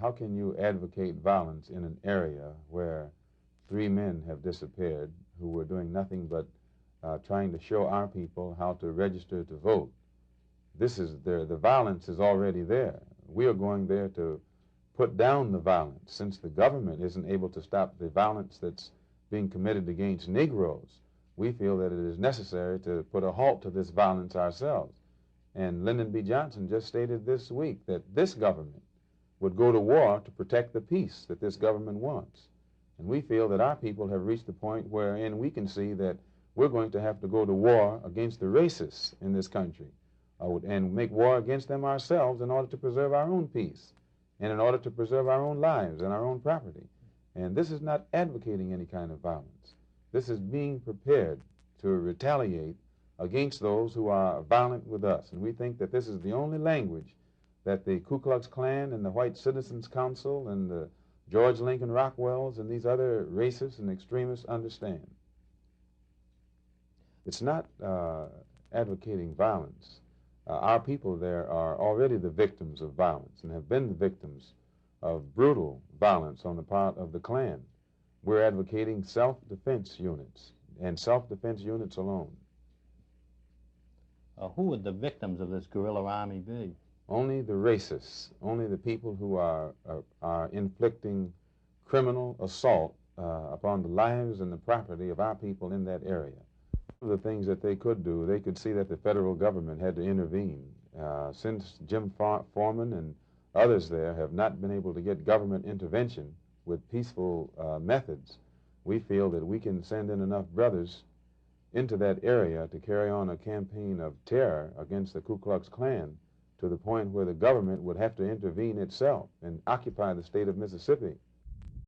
how can you advocate violence in an area where 3 men have disappeared who were doing nothing but trying to show our people how to register to vote? This is the violence is already there. We are going there to put down the violence. Since the government isn't able to stop the violence that's being committed against Negroes, we feel that it is necessary to put a halt to this violence ourselves. And Lyndon B. Johnson just stated this week that this government would go to war to protect the peace that this government wants. And we feel that our people have reached the point wherein we can see that we're going to have to go to war against the racists in this country and make war against them ourselves in order to preserve our own peace and in order to preserve our own lives and our own property. And this is not advocating any kind of violence. This is being prepared to retaliate against those who are violent with us. And we think that this is the only language that the Ku Klux Klan and the White Citizens Council and the George Lincoln Rockwells and these other racists and extremists understand. It's not advocating violence. Our people there are already the victims of violence and have been the victims of brutal violence on the part of the Klan. We're advocating self-defense units and self-defense units alone. Who would the victims of this guerrilla army be? Only the racists, only the people who are inflicting criminal assault upon the lives and the property of our people in that area. One of the things that they could do, they could see that the federal government had to intervene. Since Jim Foreman and others there have not been able to get government intervention with peaceful methods, we feel that we can send in enough brothers into that area to carry on a campaign of terror against the Ku Klux Klan to the point where the government would have to intervene itself and occupy the state of Mississippi